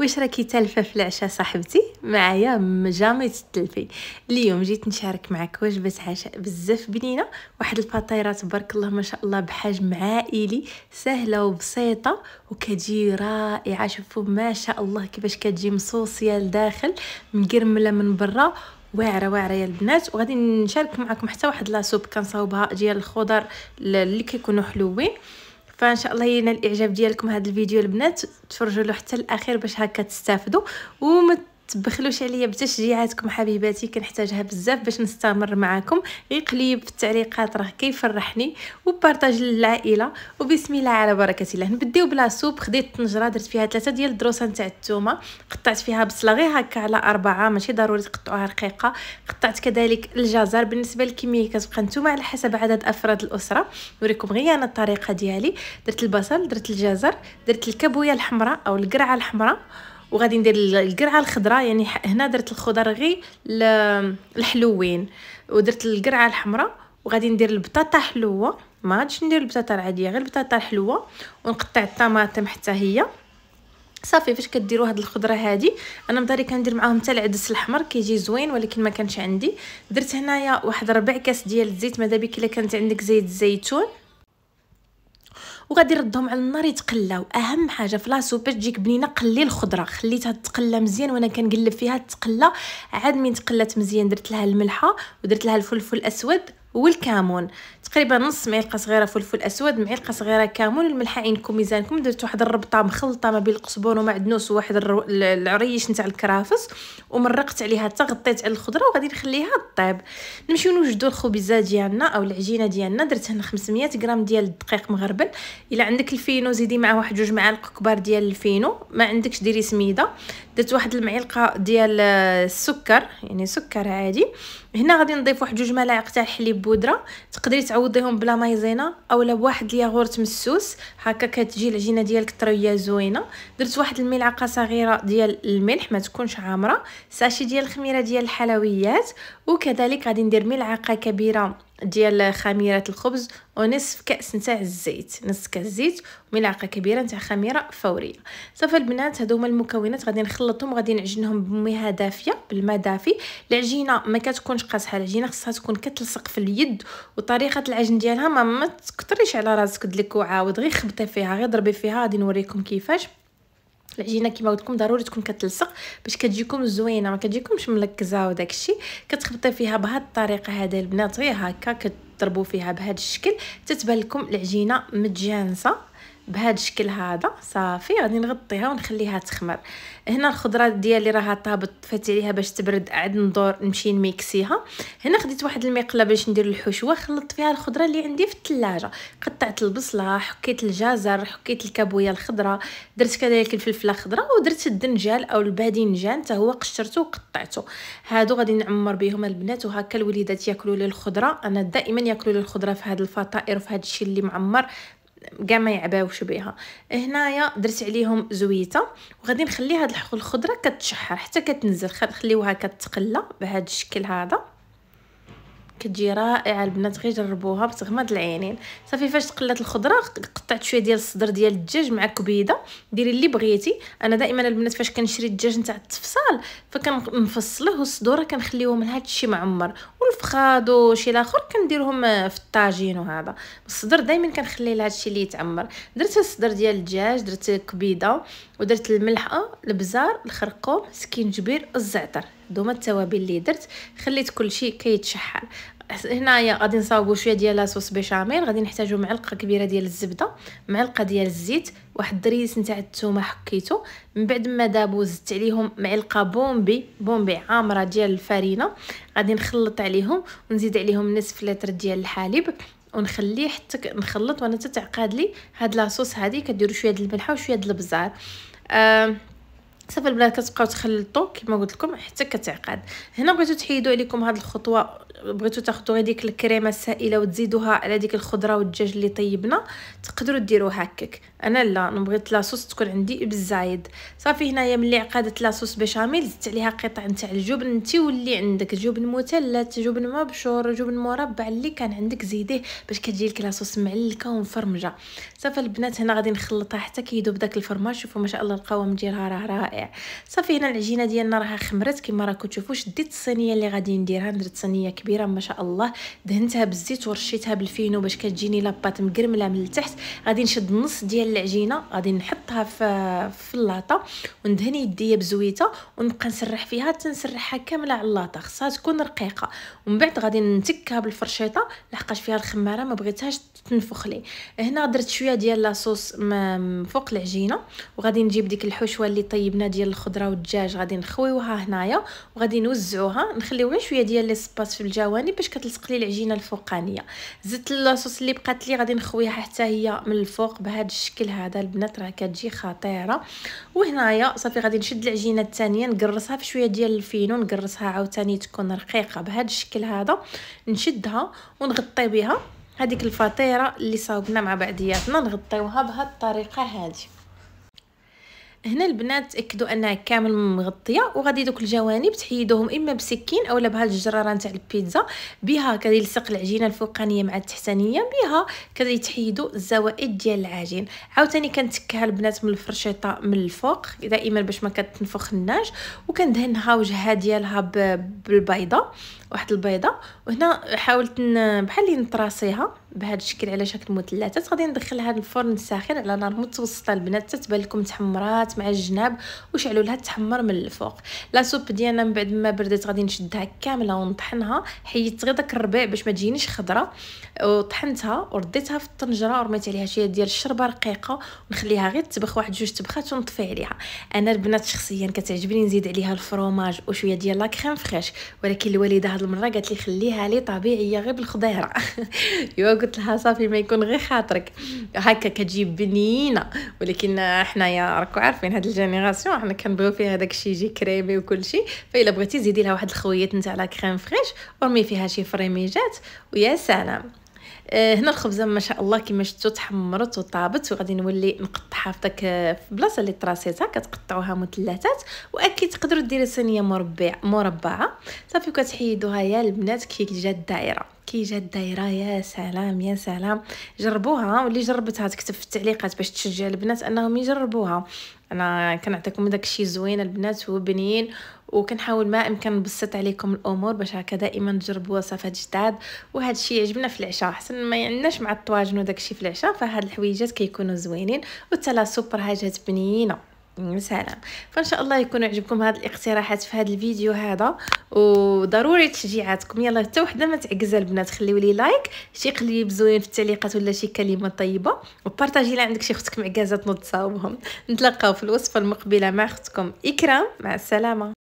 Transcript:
واش راكي تالفه في العشاء صاحبتي؟ معايا جامي تتلفي. اليوم جيت نشارك معك وجبه عشاء بزاف بنينه، واحد الفطيره تبارك الله ما شاء الله بحجم عائلي، سهله وبسيطه وكتجي رائعه. شوفوا ما شاء الله كيفاش كتجي مصوصيه لداخل، مقرمله من برا، واعره واعره يا البنات. وغادي نشارك معكم حتى واحد لاصوب كنصاوبها ديال الخضر اللي كيكونوا حلوين. فان شاء الله ينال الاعجاب ديالكم هذا الفيديو البنات، تفرجوا له حتى الاخير باش هكا تستافدوا، وما تبخلوش عليا بتشجيعاتكم حبيباتي، كنحتاجها بزاف باش نستمر معاكم. غير قليب في التعليقات راه كيفرحني، وبارطاج للعائله. وبسم الله على بركه الله نبداو بلا سوب. خديت طنجره درت فيها 3 ديال الدروسه نتاع الثومه، قطعت فيها بصله غير هكا على 4، ماشي ضروري تقطعوها رقيقه. قطعت كذلك الجزر، بالنسبه للكميه كتبقى نتوما على حسب عدد افراد الاسره، نوريكم غير انا الطريقه ديالي. درت البصل، درت الجزر، درت الكابويه الحمراء او القرعه الحمراء، وغادي ندير القرعه الخضراء. يعني هنا درت الخضر غير الحلوين، ودرت القرعه الحمراء، وغادي ندير البطاطا حلوه. ما غاديش ندير البطاطا العاديه، غير البطاطا الحلوه. ونقطع الطماطم حتى هي. صافي فاش كديروا هاد الخضره هادي، انا مضاري كندير معاهم حتى العدس الاحمر كيجي زوين، ولكن ما كانش عندي. درت هنايا واحد ربع كاس ديال الزيت، ماذا بك الا كانت عندك زيت الزيتون، وغادي نردهم على النار يتقلاو. اهم حاجه في لاصوب باش تجيك بنينه، قلي الخضره خليتها تقلى مزيان، وانا كنقلب فيها تقلى. عاد من تقلات مزيان درت لها الملحه، ودرت لها الفلفل الاسود والكمون، تقريبا نص معلقه صغيره فلفل اسود، معلقه صغيره كمون. الملح عينكم ميزانكم. درت واحد الربطه مخلطه ما بين القزبر ومعدنوس وواحد العريش نتاع الكرافس، ومرقت عليها حتى غطيت على الخضره، وغادي نخليها طيب. نمشيو نوجدوا الخبزه ديالنا او العجينه ديالنا. درت هنا 500 غرام ديال الدقيق مغربل. الا عندك الفينو زيدي معاه واحد 2 معالق كبار ديال الفينو، ما عندكش ديري سميده. درت واحد المعلقه ديال السكر، يعني سكر عادي. هنا غادي نضيف واحد 2 ملاعق تاع الحليب بودره، تقدري تعوضيهم بلا مايزينا اولا بواحد الياغورت مسوس، هكا كتجي العجينه ديالك طريه زوينه. درت واحد الملعقه صغيره ديال الملح، ما تكونش عامره. ساشي ديال الخميره ديال الحلويات، وكذلك غادي ندير ملعقه كبيره ديال خميره الخبز، ونصف كاس نتاع الزيت، نص كاس زيت، وملعقه كبيره نتاع خميره فوريه. صافي البنات هادو هما المكونات، غادي نخلطهم وغادي نعجنهم بمياه دافيه بالماء دافي. العجينه ما كتكونش قاصحه، العجينه خصها تكون كتلصق في اليد، وطريقه العجن ديالها ما تكثريش على راسك دلك وعاود، غير خبطي فيها، غير ضربي فيها. غادي نوريكم كيفاش. العجينه كيما قلت لكم ضروري تكون كتلصق باش كتجيكم زوينه، ما كتجيكمش ملكزه وداكشي. كتخبطي فيها بهذه الطريقه هذه البنات، غير هكا كتضربوا فيها بهذا الشكل، تتبان لكم العجينه متجانسه بهذا الشكل هذا. صافي غادي نغطيها ونخليها تخمر. هنا الخضره ديالي راها طابت، طفيت عليها باش تبرد، عاد ندور نمشي نميكسيها. هنا خديت واحد المقله باش ندير الحشوه، خلطت فيها الخضره اللي عندي في الثلاجه. قطعت البصله، حكيت الجزر، حكيت الكابويه الخضراء، درت كذلك الفلفله الخضراء، ودرت الدنجال او الباذنجان حتى هو قشرته وقطعته. هادو غادي نعمر بهم البنات، وهكا الوليدات ياكلوا لي الخضره. انا دائما ياكلوا لي الخضره في هذه الفطائر وفي هذا الشيء اللي معمر، كاع ما يعباوش بها. هنايا درت عليهم زويته، وغادي نخلي هاد الخضره كتشحر حتى كتنزل، خليوها كتقلى بهذا الشكل هذا. كتجي رائعه البنات، غير جربوها بتغمض العينين. صافي فاش تقلات الخضره، قطعت شويه ديال الصدر ديال الدجاج مع كبيده، ديري اللي بغيتي. انا دائما البنات فاش كنشري الدجاج نتاع التفصال فكنفصلوه، والصدوره كنخليوهم من هذا الشيء معمر، والفخاد وشي الاخر كنديرهم في الطاجين. وهذا الصدر دائما كنخليه لهذا الشيء اللي يتعمر. درت الصدر ديال الدجاج، درت كبيده، ودرت الملحه، البزار، الخرقوم، سكينجبير، الزعتر. هادوما التوابل اللي درت. خليت كل شيء كيتشحر. هنايا غادي نصاوبوا شويه ديال لاصوص بيشاميل. غادي نحتاجوا معلقه كبيره ديال الزبده، معلقه ديال الزيت، واحد الدريس نتاع الثومه حكيته. من بعد ما دابوا زدت عليهم معلقه بومبي عامره ديال الفرينه. غادي نخلط عليهم ونزيد عليهم نصف لتر ديال الحليب، ونخليه حتى نخلط وانا تتعقد لي هاد لاصوص هذه. كديروا شويه ديال الملح وشويه ديال البزار. صافي البنات كتبقاو تخلطوا كما قلت لكم حتى كتعقد. هنا بغيتو تحيدوا عليكم هذه الخطوه، بغيتو تاخذوا هذيك الكريمه السائله وتزيدوها على ديك الخضره والدجاج اللي طيبنا، تقدروا ديروها هكاك. انا لا، انا بغيت لاصوص تكون عندي بالزايد. صافي هنايا ملي عقدت لاصوص بشاميل زدت عليها قطع نتاع الجبن، انت واللي عندك جبن مثلث، جبن مبشور، جبن مربع، اللي كان عندك زيديه باش كتجي لك لاصوص معلكه ومفرمجه. صافي البنات هنا غادي نخلطها حتى كيذوب داك الفرماج. شوفوا ما شاء الله القوام ديالها راه رائع. صافي هنا العجينه ديالنا راها خمرت كما راكم تشوفوا. شديت الصينيه اللي غادي نديرها، درت صينيه كبيره ما شاء الله، دهنتها بالزيت ورشيتها بالفينو باش كتجيني لاباط مقرمله من التحت. غادي نشد نص ديال العجينه غادي نحطها في اللاطه وندهن يديا بزويته ونبقى نسرح فيها تنسرحها كامله على اللاطه، خصها تكون رقيقه. ومن بعد غادي نتكها بالفرشيطه لحقاش فيها الخماره ما بغيتهاش تنفخ لي. هنا درت شويه ديال لاصوص فوق العجينه، وغادي نجيب ديك الحشوه اللي طيبنا ديال الخضره والدجاج غادي نخويوها هنايا وغادي نوزعوها، نخليو غير شويه ديال لي سباس في الجوانب باش كتلصق لي العجينه الفوقانيه. زدت اللاصوص اللي بقات لي غادي نخويها حتى هي من الفوق بهذا الشكل هذا البنات، راه كتجي خطيره. وهنايا صافي غادي نشد العجينه الثانيه نقرصها في شويه ديال الفينو، نقرصها عاوتاني تكون رقيقه بهذا الشكل هذا، نشدها ونغطي بها هذيك الفطيره اللي صاوبنا مع بعضياتنا، نغطيوها بهذه الطريقه هذه. هنا البنات تاكدوا انها كامل مغطيه، وغادي دوك الجوانب تحيدوهم اما بسكين اولا بهاد الجراره نتاع البيتزا، بها كيلصق العجينه الفوقانيه مع التحتانيه، بها كيتحيدوا الزوائد ديال العجين. عاوتاني كنتكها البنات من الفرشيطه من الفوق دائما باش ما كتنفخناش، وكندهنها وجهها ديالها بالبيضه، واحد البيضه. وهنا حاولت بحال اللي نطراسيها بهذا الشكل على شكل مثلثات. غادي ندخلها للفرن الساخن على نار متوسطه البنات تتبان لكم تحمرات مع الجناب، وشعلوا لها تحمر من الفوق. لا سوب ديالنا من بعد ما بردت غادي نشدها كامله ونطحنها، حيدت غير داك الربيع باش ما تجينيش خضره، وطحنتها ورديتها في الطنجره ورميت عليها شويه ديال الشربه رقيقه ونخليها غير تطبخ واحد جوج طبخات ونطفي عليها. انا البنات شخصيا كتعجبني نزيد عليها الفرomage وشويه ديال لا كريم فريش، ولكن الوالده هاد المره قالت لي خليها لي طبيعيه غير بالخضيره. ايوا قلت لها صافي ما يكون غير خاطرك هكا كتجي بنينه، ولكن حنايا راكم عارفين هاد الجينيراسيون حنا كنبغيو فيها داكشي يجي كريمي وكل شيء. فالا بغيتي زيدي لها واحد الخويات نتاع لا كريم فريش ورمي فيها شي فريميجات ويا سلام. هنا الخبزه ما شاء الله كما شفتوا تحمرت وطابت، وغادي نولي نقطعها في داك في البلاصه اللي طراسيتها كتقطعوها مثلثات، واكيد تقدروا ديروا صينيه مربعه. صافي كتحيدوها يا البنات كي جات دايره كي جات دايره. يا سلام يا سلام، جربوها، واللي جربتها تكتب في التعليقات باش تشجع البنات انهم يجربوها. انا كنعطيكم داكشي زوين البنات وبنين، وكنحاول ما امكن نبسط عليكم الامور باش هكا دائما تجربوا وصفات جداد. وهذا الشيء يعجبنا في العشاء، حسن ما يعناش مع الطواجن وداكشي في العشاء، فهاد الحويجات كيكونوا زوينين. وتلا سوبر حاجات بنينه سلام. فان شاء الله يكون عجبكم هاد الاقتراحات في هذا الفيديو هذا، وضروري تشجيعاتكم. يلا حتى وحده ما تعكز البنات، خليوا لي لايك، شي قليب زوين في التعليقات ولا شي كلمه طيبه، وبارطاجي لا عندك شي اختك معكازات نوض تصاوبهم. نتلاقاو في الوصفه المقبله مع اختكم اكرام، مع السلامه.